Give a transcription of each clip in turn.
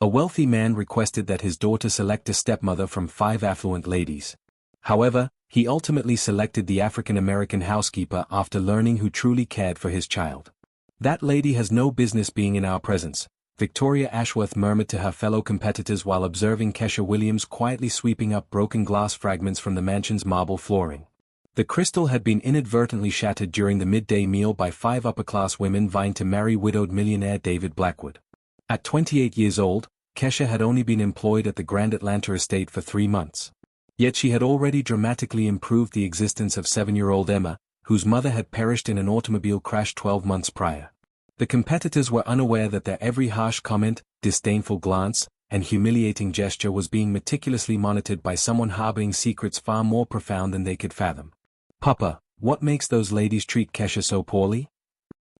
A wealthy man requested that his daughter select a stepmother from 5 affluent ladies. However, he ultimately selected the African-American housekeeper after learning who truly cared for his child. "That lady has no business being in our presence," Victoria Ashworth murmured to her fellow competitors while observing Kesha Williams quietly sweeping up broken glass fragments from the mansion's marble flooring. The crystal had been inadvertently shattered during the midday meal by 5 upper-class women vying to marry widowed millionaire David Blackwood. At 28 years old, Kesha had only been employed at the Grand Atlanta estate for 3 months. Yet she had already dramatically improved the existence of 7-year-old Emma, whose mother had perished in an automobile crash 12 months prior. The competitors were unaware that their every harsh comment, disdainful glance, and humiliating gesture was being meticulously monitored by someone harboring secrets far more profound than they could fathom. "Papa, what makes those ladies treat Kesha so poorly?"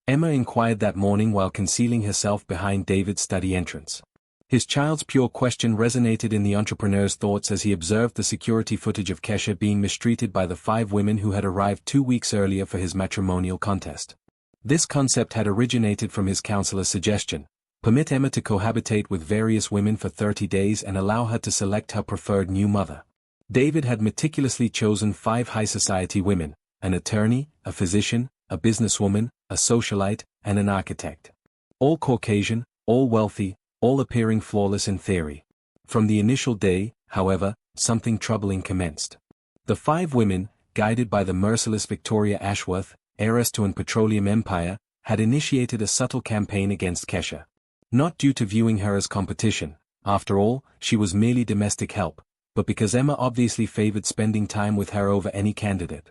Emma inquired that morning while concealing herself behind David's study entrance. His child's pure question resonated in the entrepreneur's thoughts as he observed the security footage of Kesha being mistreated by the 5 women who had arrived 2 weeks earlier for his matrimonial contest. This concept had originated from his counselor's suggestion: permit Emma to cohabitate with various women for 30 days and allow her to select her preferred new mother. David had meticulously chosen 5 high society women: an attorney, a physician, a businesswoman, a socialite, and an architect. All Caucasian, all wealthy, all appearing flawless in theory. From the initial day, however, something troubling commenced. The 5 women, guided by the merciless Victoria Ashworth, heiress to an petroleum empire, had initiated a subtle campaign against Kesha. Not due to viewing her as competition, after all, she was merely domestic help, but because Emma obviously favored spending time with her over any candidate.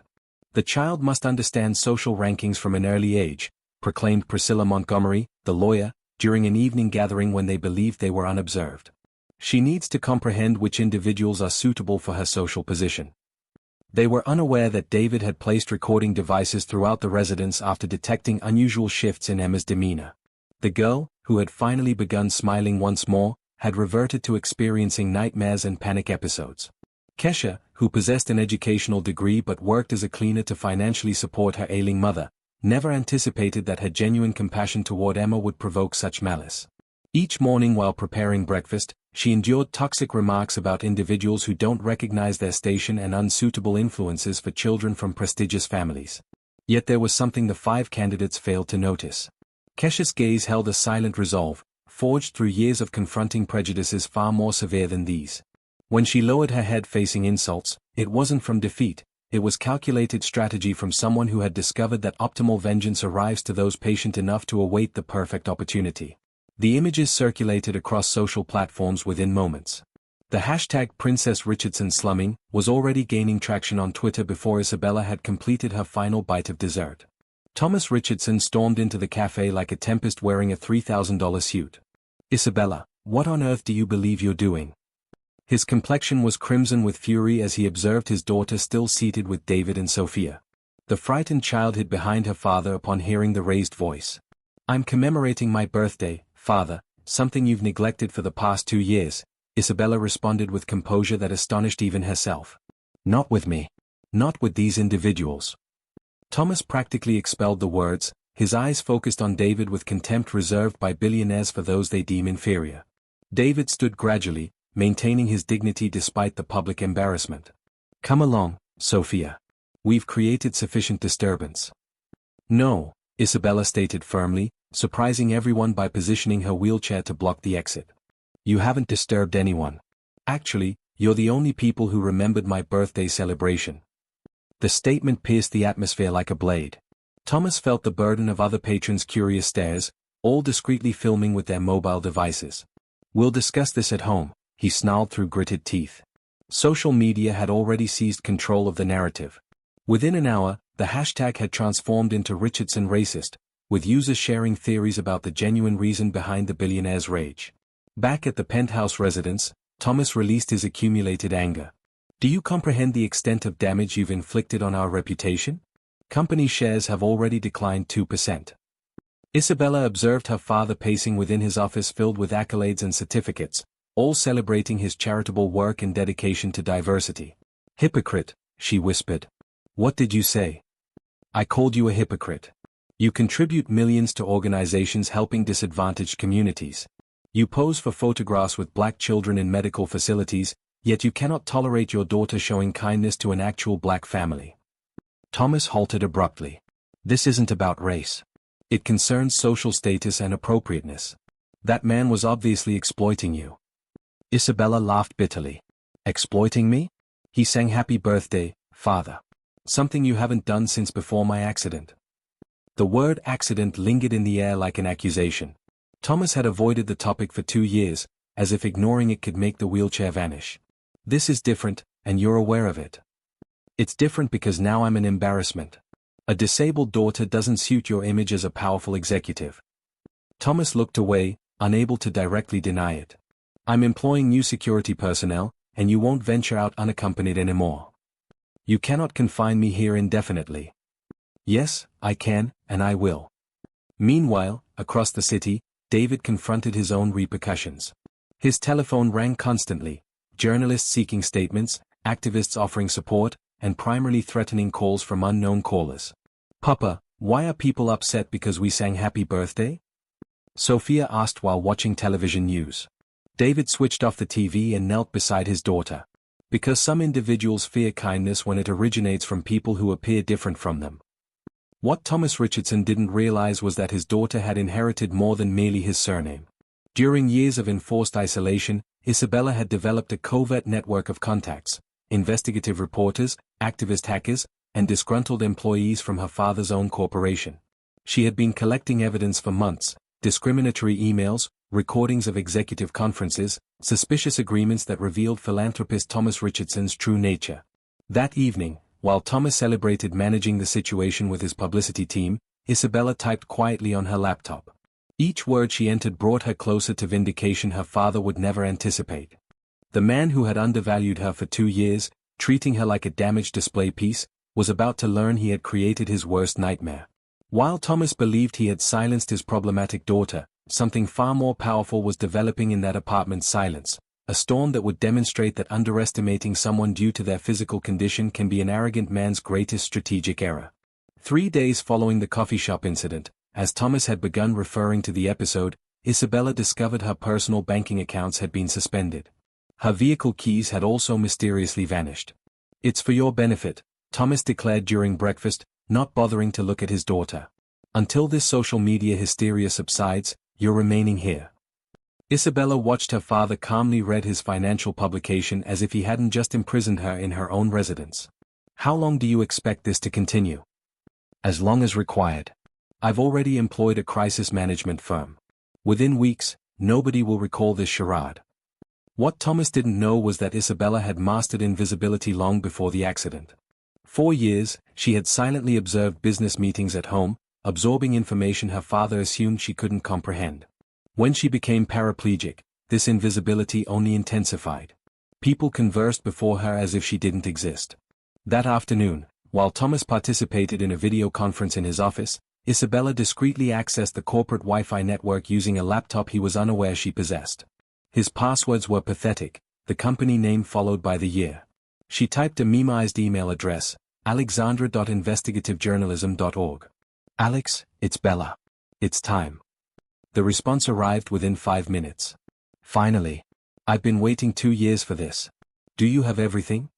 "The child must understand social rankings from an early age," proclaimed Priscilla Montgomery, the lawyer, during an evening gathering when they believed they were unobserved. "She needs to comprehend which individuals are suitable for her social position." They were unaware that David had placed recording devices throughout the residence after detecting unusual shifts in Emma's demeanor. The girl, who had finally begun smiling once more, had reverted to experiencing nightmares and panic episodes. Kesha, who possessed an educational degree but worked as a cleaner to financially support her ailing mother, never anticipated that her genuine compassion toward Emma would provoke such malice. Each morning while preparing breakfast, she endured toxic remarks about individuals who don't recognize their station and unsuitable influences for children from prestigious families. Yet there was something the 5 candidates failed to notice. Kesha's gaze held a silent resolve, forged through years of confronting prejudices far more severe than these. When she lowered her head facing insults, it wasn't from defeat. It was calculated strategy from someone who had discovered that optimal vengeance arrives to those patient enough to await the perfect opportunity. The images circulated across social platforms within moments. The hashtag Princess Richardson slumming was already gaining traction on Twitter before Isabella had completed her final bite of dessert. Thomas Richardson stormed into the cafe like a tempest wearing a $3,000 suit. "Isabella, what on earth do you believe you're doing?" His complexion was crimson with fury as he observed his daughter still seated with David and Sophia. The frightened child hid behind her father upon hearing the raised voice. "I'm commemorating my birthday, father, something you've neglected for the past 2 years," Isabella responded with composure that astonished even herself. "Not with me. Not with these individuals." Thomas practically expelled the words, his eyes focused on David with contempt reserved by billionaires for those they deem inferior. David stood gradually, maintaining his dignity despite the public embarrassment. "Come along, Sophia. We've created sufficient disturbance." "No," Isabella stated firmly, surprising everyone by positioning her wheelchair to block the exit. "You haven't disturbed anyone. Actually, you're the only people who remembered my birthday celebration." The statement pierced the atmosphere like a blade. Thomas felt the burden of other patrons' curious stares, all discreetly filming with their mobile devices. "We'll discuss this at home," he snarled through gritted teeth. Social media had already seized control of the narrative. Within an hour, the hashtag had transformed into Richardson racist, with users sharing theories about the genuine reason behind the billionaire's rage. Back at the penthouse residence, Thomas released his accumulated anger. "Do you comprehend the extent of damage you've inflicted on our reputation? Company shares have already declined 2%. Isabella observed her father pacing within his office filled with accolades and certificates, all celebrating his charitable work and dedication to diversity. "Hypocrite," she whispered. "What did you say?" "I called you a hypocrite. You contribute millions to organizations helping disadvantaged communities. You pose for photographs with black children in medical facilities, yet you cannot tolerate your daughter showing kindness to an actual black family. Thomas halted abruptly. This isn't about race. It concerns social status and appropriateness. That man was obviously exploiting you. Isabella laughed bitterly. Exploiting me? He sang happy birthday, father. Something you haven't done since before my accident. The word accident lingered in the air like an accusation. Thomas had avoided the topic for 2 years, as if ignoring it could make the wheelchair vanish. This is different, and you're aware of it. It's different because now I'm an embarrassment. A disabled daughter doesn't suit your image as a powerful executive. Thomas looked away, unable to directly deny it. I'm employing new security personnel, and you won't venture out unaccompanied anymore. You cannot confine me here indefinitely. Yes, I can, and I will. Meanwhile, across the city, David confronted his own repercussions. His telephone rang constantly, journalists seeking statements, activists offering support, and primarily threatening calls from unknown callers. Papa, why are people upset because we sang happy birthday? Sophia asked while watching television news. David switched off the TV and knelt beside his daughter. Because some individuals fear kindness when it originates from people who appear different from them. What Thomas Richardson didn't realize was that his daughter had inherited more than merely his surname. During years of enforced isolation, Isabella had developed a covert network of contacts, investigative reporters, activist hackers, and disgruntled employees from her father's own corporation. She had been collecting evidence for months, discriminatory emails, recordings of executive conferences, suspicious agreements that revealed philanthropist Thomas Richardson's true nature. That evening, while Thomas celebrated managing the situation with his publicity team, Isabella typed quietly on her laptop. Each word she entered brought her closer to vindication her father would never anticipate. The man who had undervalued her for 2 years, treating her like a damaged display piece, was about to learn he had created his worst nightmare. While Thomas believed he had silenced his problematic daughter, something far more powerful was developing in that apartment's silence. A storm that would demonstrate that underestimating someone due to their physical condition can be an arrogant man's greatest strategic error. 3 days following the coffee shop incident, as Thomas had begun referring to the episode, Isabella discovered her personal banking accounts had been suspended. Her vehicle keys had also mysteriously vanished. It's for your benefit, Thomas declared during breakfast, not bothering to look at his daughter. Until this social media hysteria subsides, you're remaining here. Isabella watched her father calmly read his financial publication as if he hadn't just imprisoned her in her own residence. How long do you expect this to continue? As long as required. I've already employed a crisis management firm. Within weeks, nobody will recall this charade. What Thomas didn't know was that Isabella had mastered invisibility long before the accident. 4 years, she had silently observed business meetings at home, absorbing information her father assumed she couldn't comprehend. When she became paraplegic, this invisibility only intensified. People conversed before her as if she didn't exist. That afternoon, while Thomas participated in a video conference in his office, Isabella discreetly accessed the corporate Wi-Fi network using a laptop he was unaware she possessed. His passwords were pathetic, the company name followed by the year. She typed a memeized email address, alexandra.investigativejournalism.org. Alex, it's Bella. It's time. The response arrived within 5 minutes. Finally. I've been waiting 2 years for this. Do you have everything?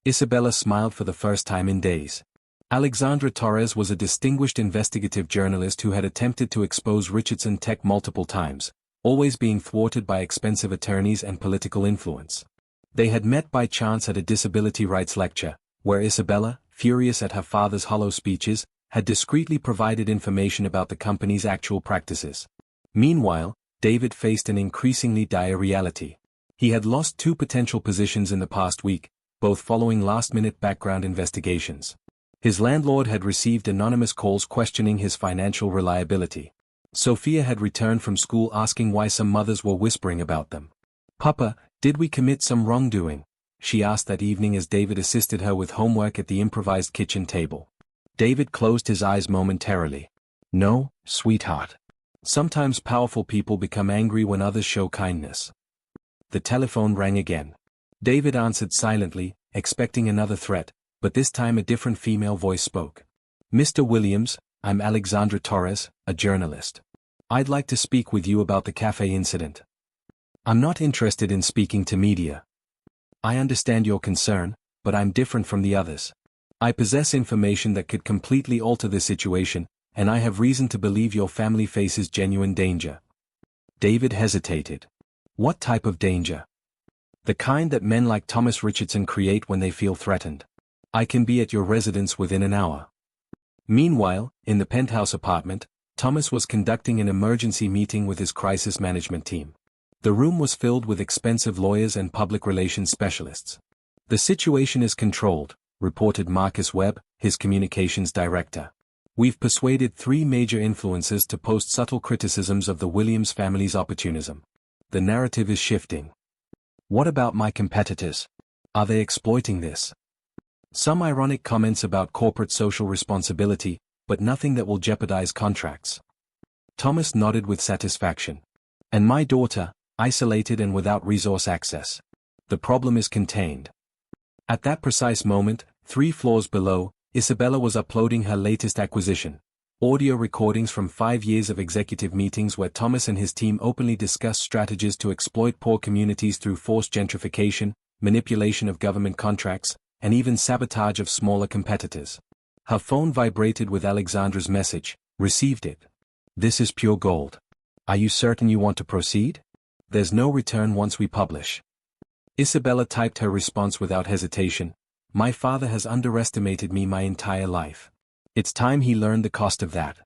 Isabella smiled for the first time in days. Alexandra Torres was a distinguished investigative journalist who had attempted to expose Richardson Tech multiple times, always being thwarted by expensive attorneys and political influence. They had met by chance at a disability rights lecture, where Isabella, furious at her father's hollow speeches, had discreetly provided information about the company's actual practices. Meanwhile, David faced an increasingly dire reality. He had lost 2 potential positions in the past week, both following last-minute background investigations. His landlord had received anonymous calls questioning his financial reliability. Sophia had returned from school asking why some mothers were whispering about them. Papa, did we commit some wrongdoing? She asked that evening as David assisted her with homework at the improvised kitchen table. David closed his eyes momentarily. No, sweetheart. Sometimes powerful people become angry when others show kindness. The telephone rang again. David answered silently, expecting another threat, but this time a different female voice spoke. Mr. Williams, I'm Alexandra Torres, a journalist. I'd like to speak with you about the cafe incident. I'm not interested in speaking to media. I understand your concern, but I'm different from the others. I possess information that could completely alter the situation, and I have reason to believe your family faces genuine danger. David hesitated. What type of danger? The kind that men like Thomas Richardson create when they feel threatened. I can be at your residence within an hour. Meanwhile, in the penthouse apartment, Thomas was conducting an emergency meeting with his crisis management team. The room was filled with expensive lawyers and public relations specialists. The situation is controlled, reported Marcus Webb, his communications director. We've persuaded 3 major influencers to post subtle criticisms of the Williams family's opportunism. The narrative is shifting. What about my competitors? Are they exploiting this? Some ironic comments about corporate social responsibility, but nothing that will jeopardize contracts. Thomas nodded with satisfaction. And my daughter, isolated and without resource access. The problem is contained. At that precise moment, 3 floors below, Isabella was uploading her latest acquisition. Audio recordings from 5 years of executive meetings where Thomas and his team openly discussed strategies to exploit poor communities through forced gentrification, manipulation of government contracts, and even sabotage of smaller competitors. Her phone vibrated with Alexandra's message. Received it. This is pure gold. Are you certain you want to proceed? There's no return once we publish. Isabella typed her response without hesitation. My father has underestimated me my entire life. It's time he learned the cost of that.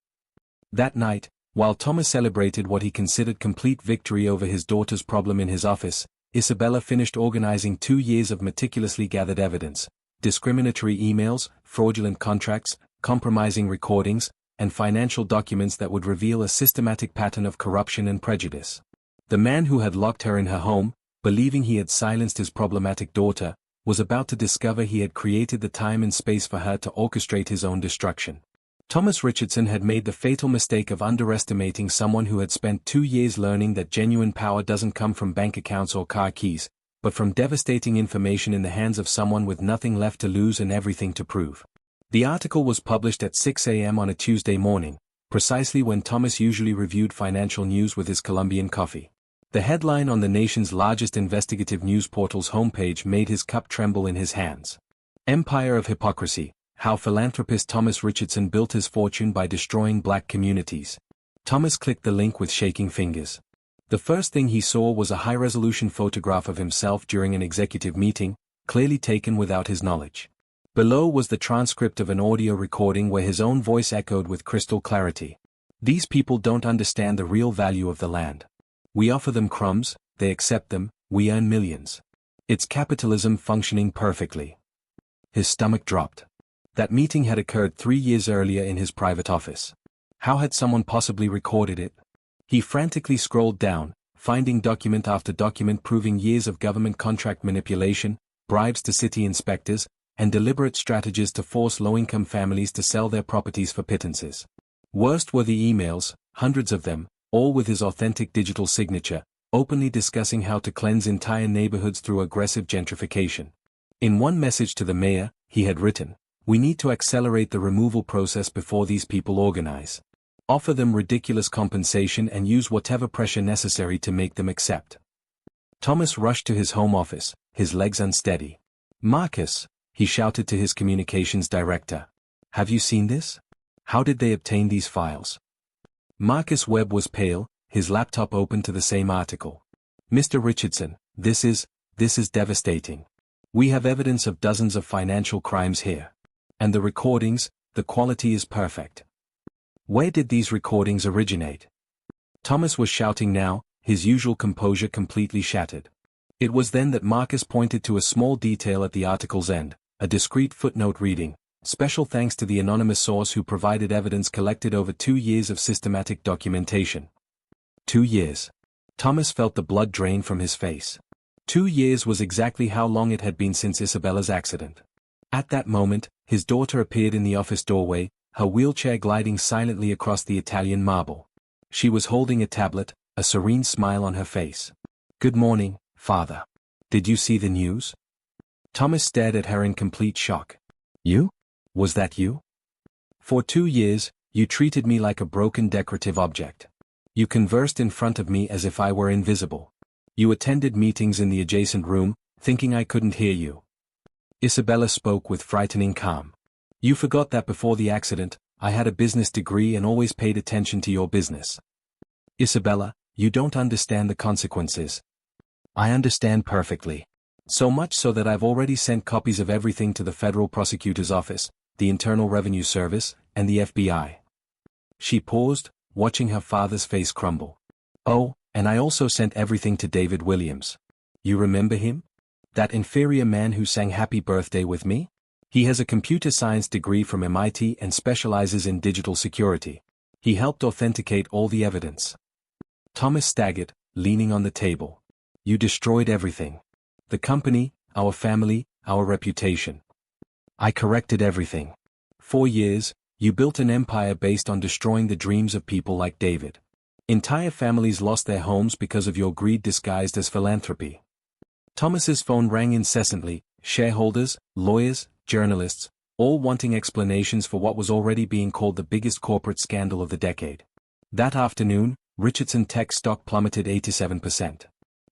That night, while Thomas celebrated what he considered complete victory over his daughter's problem in his office, Isabella finished organizing 2 years of meticulously gathered evidence, discriminatory emails, fraudulent contracts, compromising recordings, and financial documents that would reveal a systematic pattern of corruption and prejudice. The man who had locked her in her home, believing he had silenced his problematic daughter, was about to discover he had created the time and space for her to orchestrate his own destruction. Thomas Richardson had made the fatal mistake of underestimating someone who had spent 2 years learning that genuine power doesn't come from bank accounts or car keys, but from devastating information in the hands of someone with nothing left to lose and everything to prove. The article was published at 6 a.m. on a Tuesday morning, precisely when Thomas usually reviewed financial news with his Colombian coffee. The headline on the nation's largest investigative news portal's homepage made his cup tremble in his hands. Empire of Hypocrisy: How Philanthropist Thomas Richardson Built His Fortune by Destroying Black Communities. Thomas clicked the link with shaking fingers. The first thing he saw was a high-resolution photograph of himself during an executive meeting, clearly taken without his knowledge. Below was the transcript of an audio recording where his own voice echoed with crystal clarity. These people don't understand the real value of the land. We offer them crumbs, they accept them, we earn millions. It's capitalism functioning perfectly. His stomach dropped. That meeting had occurred 3 years earlier in his private office. How had someone possibly recorded it? He frantically scrolled down, finding document after document proving years of government contract manipulation, bribes to city inspectors, and deliberate strategies to force low-income families to sell their properties for pittances. Worst were the emails, hundreds of them, all with his authentic digital signature, openly discussing how to cleanse entire neighborhoods through aggressive gentrification. In one message to the mayor, he had written, "We need to accelerate the removal process before these people organize. Offer them ridiculous compensation and use whatever pressure necessary to make them accept." Thomas rushed to his home office, his legs unsteady. "Marcus," he shouted to his communications director. "Have you seen this? How did they obtain these files?" Marcus Webb was pale, his laptop open to the same article. "Mr. Richardson, this is devastating. We have evidence of dozens of financial crimes here. And the recordings, the quality is perfect. Where did these recordings originate?" Thomas was shouting now, his usual composure completely shattered. It was then that Marcus pointed to a small detail at the article's end, a discreet footnote reading, "Special thanks to the anonymous source who provided evidence collected over 2 years of systematic documentation." 2 years. Thomas felt the blood drain from his face. 2 years was exactly how long it had been since Isabella's accident. At that moment, his daughter appeared in the office doorway, her wheelchair gliding silently across the Italian marble. She was holding a tablet, a serene smile on her face. "Good morning, Father. Did you see the news?" Thomas stared at her in complete shock. "You? Was that you? For 2 years, you treated me like a broken decorative object. You conversed in front of me as if I were invisible. You attended meetings in the adjacent room, thinking I couldn't hear you. Isabella spoke with frightening calm. You forgot that before the accident, I had a business degree and always paid attention to your business. Isabella, you don't understand the consequences. I understand perfectly. So much so that I've already sent copies of everything to the Federal Prosecutor's Office, the Internal Revenue Service, and the FBI. She paused, watching her father's face crumble. Oh, and I also sent everything to David Williams. You remember him? That inferior man who sang Happy Birthday with me? He has a computer science degree from MIT and specializes in digital security. He helped authenticate all the evidence. Thomas staggered, leaning on the table. You destroyed everything. The company, our family, our reputation. I corrected everything. 4 years, you built an empire based on destroying the dreams of people like David. Entire families lost their homes because of your greed disguised as philanthropy. Thomas's phone rang incessantly, shareholders, lawyers, journalists, all wanting explanations for what was already being called the biggest corporate scandal of the decade. That afternoon, Richardson Tech stock plummeted 87%.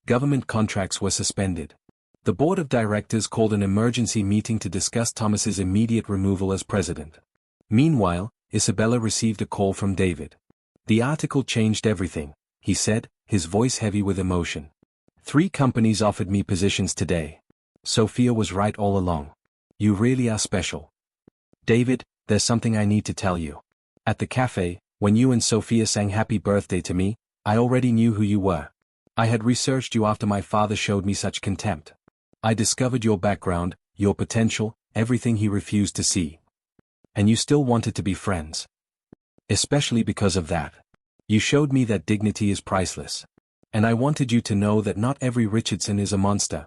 Government contracts were suspended. The board of directors called an emergency meeting to discuss Thomas's immediate removal as president. Meanwhile, Isabella received a call from David. The article changed everything, he said, his voice heavy with emotion. 3 companies offered me positions today. Sophia was right all along. You really are special. David, there's something I need to tell you. At the cafe, when you and Sophia sang Happy Birthday to me, I already knew who you were. I had researched you after my father showed me such contempt. I discovered your background, your potential, everything he refused to see. And you still wanted to be friends. Especially because of that. You showed me that dignity is priceless. And I wanted you to know that not every Richardson is a monster.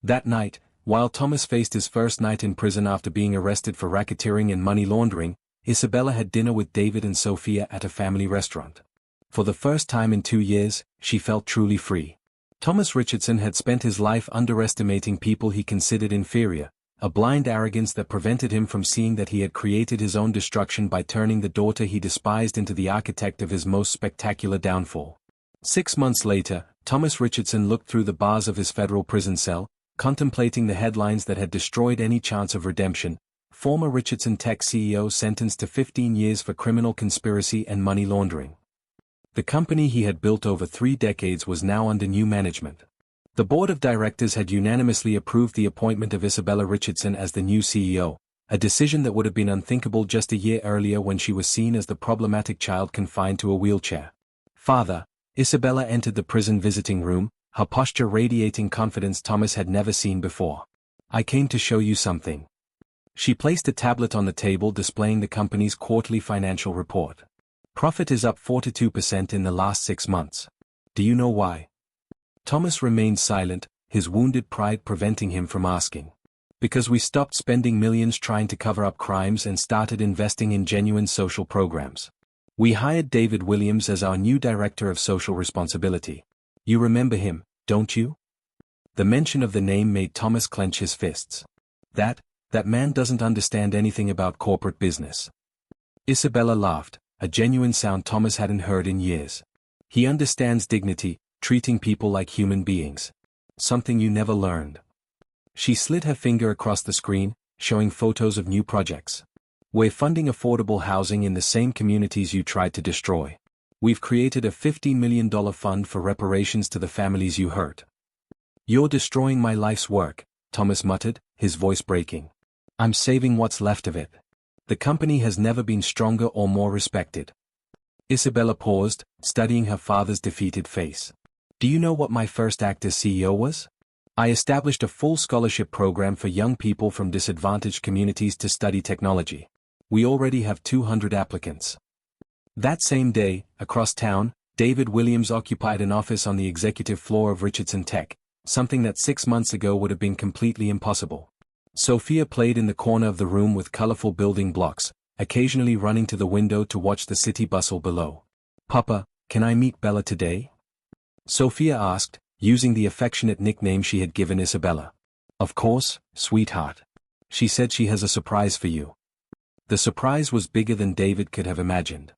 That night, while Thomas faced his first night in prison after being arrested for racketeering and money laundering, Isabella had dinner with David and Sophia at a family restaurant. For the first time in 2 years, she felt truly free. Thomas Richardson had spent his life underestimating people he considered inferior, a blind arrogance that prevented him from seeing that he had created his own destruction by turning the daughter he despised into the architect of his most spectacular downfall. 6 months later, Thomas Richardson looked through the bars of his federal prison cell, contemplating the headlines that had destroyed any chance of redemption. Former Richardson Tech CEO sentenced to 15 years for criminal conspiracy and money laundering. The company he had built over 3 decades was now under new management. The board of directors had unanimously approved the appointment of Isabella Richardson as the new CEO, a decision that would have been unthinkable just a year earlier when she was seen as the problematic child confined to a wheelchair. Father, Isabella entered the prison visiting room, her posture radiating confidence Thomas had never seen before. I came to show you something. She placed a tablet on the table displaying the company's quarterly financial report. Profit is up 42% in the last 6 months. Do you know why? Thomas remained silent, his wounded pride preventing him from asking. Because we stopped spending millions trying to cover up crimes and started investing in genuine social programs. We hired David Williams as our new director of social responsibility. You remember him, don't you? The mention of the name made Thomas clench his fists. That man doesn't understand anything about corporate business. Isabella laughed, a genuine sound Thomas hadn't heard in years. He understands dignity, treating people like human beings. Something you never learned. She slid her finger across the screen, showing photos of new projects. We're funding affordable housing in the same communities you tried to destroy. We've created a $50 million fund for reparations to the families you hurt. You're destroying my life's work, Thomas muttered, his voice breaking. I'm saving what's left of it. The company has never been stronger or more respected. Isabella paused, studying her father's defeated face. Do you know what my first act as CEO was? I established a full scholarship program for young people from disadvantaged communities to study technology. We already have 200 applicants. That same day, across town, David Williams occupied an office on the executive floor of Richardson Tech, something that 6 months ago would have been completely impossible. Sophia played in the corner of the room with colorful building blocks, occasionally running to the window to watch the city bustle below. Papa, can I meet Bella today? Sophia asked, using the affectionate nickname she had given Isabella. Of course, sweetheart. She said she has a surprise for you. The surprise was bigger than David could have imagined.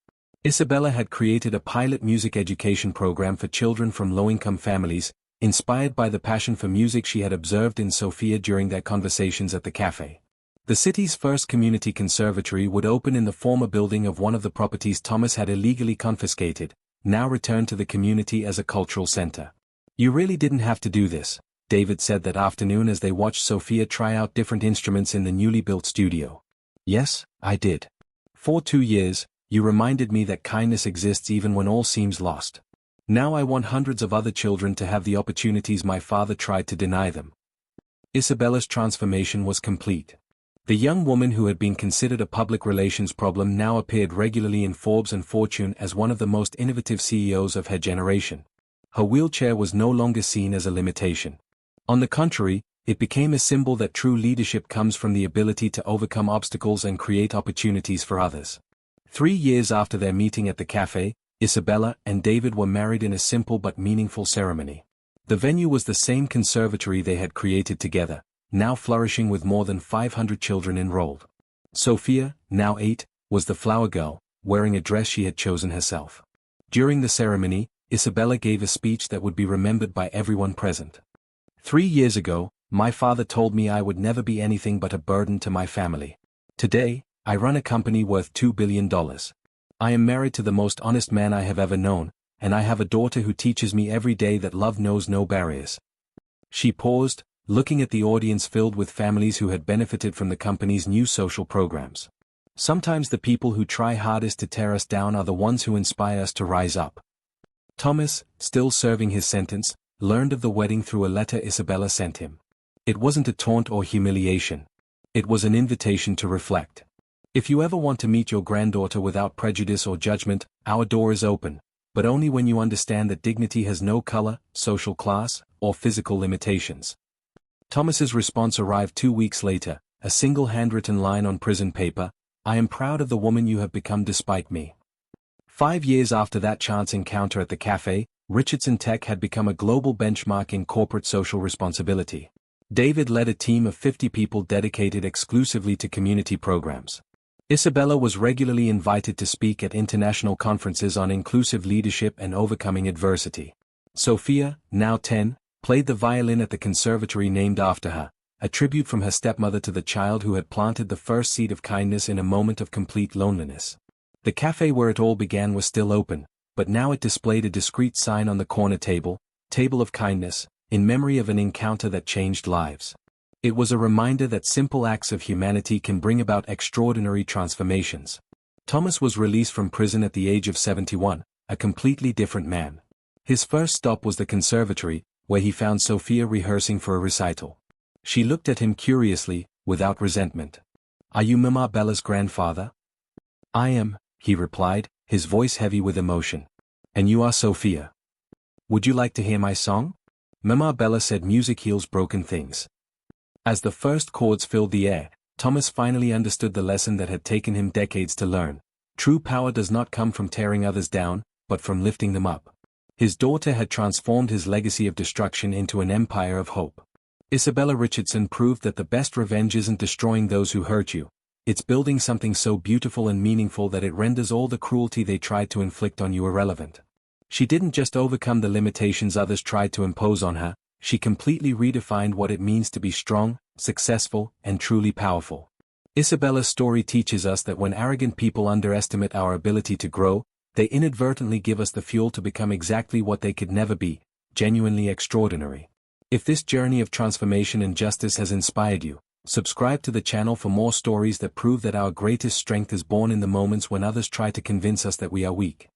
Isabella had created a pilot music education program for children from low-income families, inspired by the passion for music she had observed in Sofia during their conversations at the cafe. The city's first community conservatory would open in the former building of one of the properties Thomas had illegally confiscated, now returned to the community as a cultural center. "You really didn't have to do this," David said that afternoon as they watched Sofia try out different instruments in the newly built studio. "Yes, I did. For 2 years, you reminded me that kindness exists even when all seems lost. Now I want hundreds of other children to have the opportunities my father tried to deny them." Isabella's transformation was complete. The young woman who had been considered a public relations problem now appeared regularly in Forbes and Fortune as one of the most innovative CEOs of her generation. Her wheelchair was no longer seen as a limitation. On the contrary, it became a symbol that true leadership comes from the ability to overcome obstacles and create opportunities for others. 3 years after their meeting at the cafe, Isabella and David were married in a simple but meaningful ceremony. The venue was the same conservatory they had created together, now flourishing with more than 500 children enrolled. Sofia, now 8, was the flower girl, wearing a dress she had chosen herself. During the ceremony, Isabella gave a speech that would be remembered by everyone present. "3 years ago, my father told me I would never be anything but a burden to my family. Today, I run a company worth $2 billion. I am married to the most honest man I have ever known, and I have a daughter who teaches me every day that love knows no barriers." She paused, looking at the audience filled with families who had benefited from the company's new social programs. "Sometimes the people who try hardest to tear us down are the ones who inspire us to rise up." Thomas, still serving his sentence, learned of the wedding through a letter Isabella sent him. It wasn't a taunt or humiliation. It was an invitation to reflect. "If you ever want to meet your granddaughter without prejudice or judgment, our door is open, but only when you understand that dignity has no color, social class, or physical limitations." Thomas's response arrived 2 weeks later, a single handwritten line on prison paper: "I am proud of the woman you have become despite me." 5 years after that chance encounter at the cafe, Richardson Tech had become a global benchmark in corporate social responsibility. David led a team of 50 people dedicated exclusively to community programs. Isabella was regularly invited to speak at international conferences on inclusive leadership and overcoming adversity. Sofia, now 10, played the violin at the conservatory named after her, a tribute from her stepmother to the child who had planted the first seed of kindness in a moment of complete loneliness. The cafe where it all began was still open, but now it displayed a discreet sign on the corner table, "Table of Kindness," in memory of an encounter that changed lives. It was a reminder that simple acts of humanity can bring about extraordinary transformations. Thomas was released from prison at the age of 71, a completely different man. His first stop was the conservatory, where he found Sofia rehearsing for a recital. She looked at him curiously, without resentment. "Are you Mama Bella's grandfather?" "I am," he replied, his voice heavy with emotion. "And you are Sofia. Would you like to hear my song?" Mama Bella said music heals broken things. As the first chords filled the air, Thomas finally understood the lesson that had taken him decades to learn. True power does not come from tearing others down, but from lifting them up. His daughter had transformed his legacy of destruction into an empire of hope. Isabella Richardson proved that the best revenge isn't destroying those who hurt you. It's building something so beautiful and meaningful that it renders all the cruelty they tried to inflict on you irrelevant. She didn't just overcome the limitations others tried to impose on her, she completely redefined what it means to be strong, successful, and truly powerful. Isabella's story teaches us that when arrogant people underestimate our ability to grow, they inadvertently give us the fuel to become exactly what they could never be, genuinely extraordinary. If this journey of transformation and justice has inspired you, subscribe to the channel for more stories that prove that our greatest strength is born in the moments when others try to convince us that we are weak.